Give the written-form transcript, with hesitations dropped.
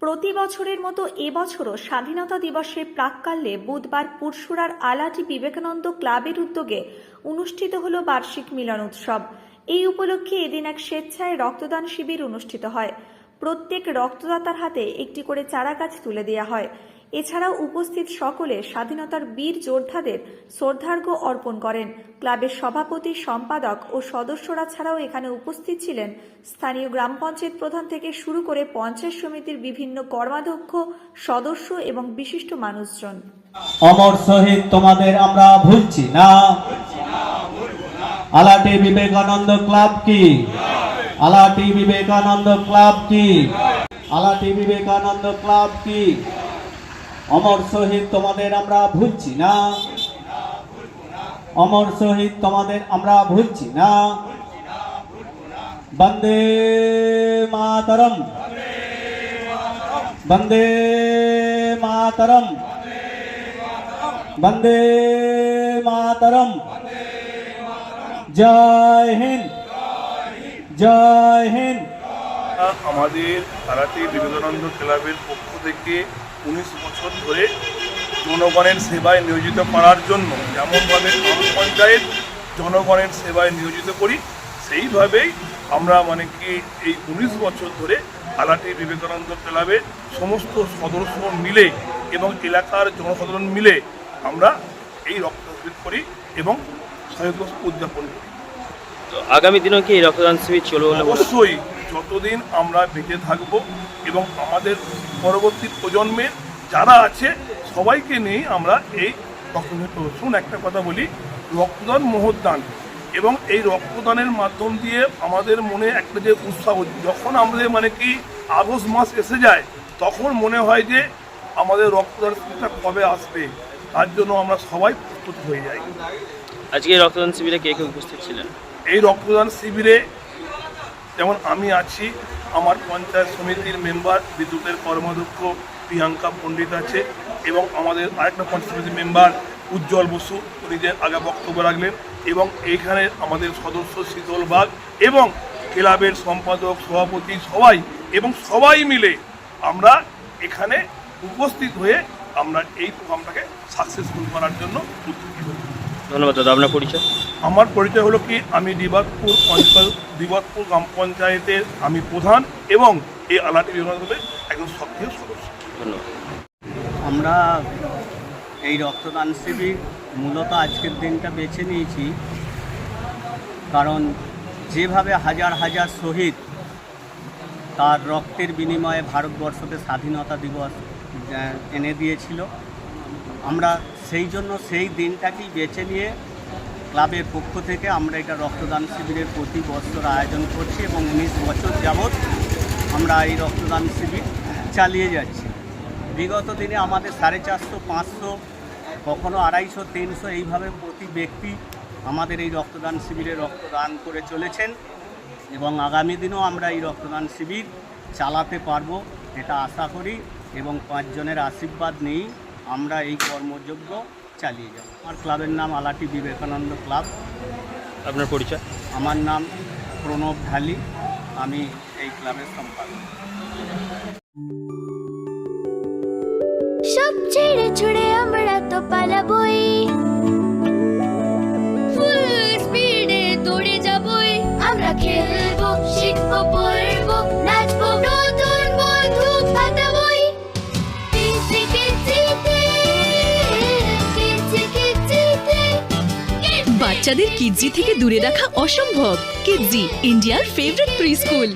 প্রতি বছরের মতো এবছরও স্বাধীনতা দিবসের প্রাক্কালে বুধবার পুরসুরার আলাটি বিবেকানন্দ ক্লাবের উদ্যোগে অনুষ্ঠিত হল বার্ষিক মিলন উৎসব। এই উপলক্ষে এদিন এক স্বেচ্ছায় রক্তদান শিবির অনুষ্ঠিত হয়। প্রত্যেক রক্তদাতার হাতে একটি করে চারাগাছ তুলে দেওয়া হয়। এছাড়াও উপস্থিত সকলে স্বাধীনতার বীর যোদ্ধাদের শ্রদ্ধার্ঘ্য অর্পণ করেন। ক্লাবের সভাপতি, সম্পাদক ও সদস্যরা ছাড়াও এখানে উপস্থিত ছিলেন স্থানীয় গ্রাম পঞ্চায়েত প্রধান থেকে শুরু করে পঞ্চায়েত সমিতির বিভিন্ন কর্মাধ্যক্ষ, সদস্য এবং বিশিষ্ট মানুষজন। অমর শহীদ তোমাদের আমরা ভুলছি না। আলাটি বিবেকানন্দ ক্লাব কি? আলাটি বিবেকানন্দ ক্লাব কি? আলাটি বিবেকানন্দ ক্লাব কি? অমর শহীদ তোমাদের আমরা ভুলছি না। অমর শহীদ তোমাদের আমরা ভুলছি না। বন্দে মাতরম, বন্দে মাতরম, বন্দে মাতরম। জয় হিন্দ, জয় হিন্দ। আমাদের আলাটি বিবেকানন্দ ক্লাবের পক্ষ থেকে 19 বছর ধরে জনগণের সেবায় নিয়োজিত করার জন্য যেমনভাবে গ্রাম পঞ্চায়েত জনগণের সেবায় নিয়োজিত করি, সেইভাবেই আমরা এই 19 বছর ধরে আলাটি বিবেকানন্দ ক্লাবের সমস্ত সদস্য মিলে এবং এলাকার জনসাধারণ মিলে আমরা এই রক্তদান শিবির করি এবং শহীদ দিবস উদযাপন করি। তো আগামী দিনেও কি এই রক্তদান শিবির চলবে? অবশ্যই, যতদিন আমরা বেঁচে থাকব এবং আমাদের পরবর্তী প্রজন্মের যারা আছে সবাইকে নিয়ে আমরা এই রক্তদান করব। একটা কথা বলি, রক্তদান মহৎদান, এবং এই রক্তদানের মাধ্যম দিয়ে আমাদের মনে একটা যে উৎসাহ, যখন আমাদের আগস্ট মাস এসে যায় তখন মনে হয় যে আমাদের রক্তদান শিবিরটা কবে আসবে, তার জন্য আমরা সবাই প্রস্তুত হয়ে যাই। আজকে এই রক্তদান শিবিরে কে কে উপস্থিত ছিলেন? এই রক্তদান শিবিরে যেমন আমি আছি, আমার পঞ্চায়েত সমিতির মেম্বার বিদ্যুতের কর্মাধ্যক্ষ প্রিয়াঙ্কা পণ্ডিত আছে, এবং আমাদের আরেকটা পঞ্চায়েত সমিতির মেম্বার উজ্জ্বল বসু, উনি যে আগে বক্তব্য রাখলেন, এবং এইখানে আমাদের সদস্য শীতল বাগ এবং ক্লাবের সম্পাদক, সভাপতি সবাই, এবং সবাই মিলে আমরা এখানে উপস্থিত হয়ে আমরা এই প্রোগ্রামটাকে সাকসেসফুল করার জন্য উদ্যোগী হই। ধন্যবাদ দাদা। আপনার পরিচয়? আমার পরিচয় হলো কি, আমি দিবাতপুর গ্রাম পঞ্চায়েতের আমি প্রধান এবং এই আলাটি বিভাগের একজন সক্রিয় সদস্য। ধন্যবাদ। আমরা এই রক্তদান শিবির মূলত আজকের দিনটা বেছে নিয়েছি কারণ যেভাবে হাজার হাজার শহীদ তার রক্তের বিনিময়ে ভারতবর্ষকে স্বাধীনতা দিবস এনে দিয়েছিল, আমরা সেই জন্য সেই দিনটাকেই বেছে নিয়ে ক্লাবের পক্ষ থেকে আমরা এটা রক্তদান শিবিরের প্রতি বছর আয়োজন করছি এবং 19 বছর যাবৎ আমরা এই রক্তদান শিবির চালিয়ে যাচ্ছি। বিগত দিনে আমাদের 450, 500, কখনো 250, 300 এইভাবে প্রতি ব্যক্তি আমাদের এই রক্তদান শিবিরে রক্তদান করে চলেছেন এবং আগামী দিনেও আমরা এই রক্তদান শিবির চালাতে পারবো এটা আশা করি, এবং 5 জনের আশীর্বাদ নিয়েই আমরা এই কর্মযজ্ঞ চালিয়ে যাব। আমার ক্লাবের নাম আলাটি বিবেকানন্দ ক্লাব। আপনার পরিচয়? আমার নাম প্রণব ঢালি, আমি এই ক্লাবের সম্পাদক। সব ছেড়ে ছুড়ে আমরা তো পালাবই, ফুল স্পিডে দৌড়ে যাবই, আমরা খেলবো, শিখবো, পড়বো, নাচবো, নতুন বন্ধু পাতাবই। বাচ্চাদের কিডজি থেকে দূরে রাখা অসম্ভব। কিডজি, ইন্ডিয়ার ফেভারিট প্রি স্কুল।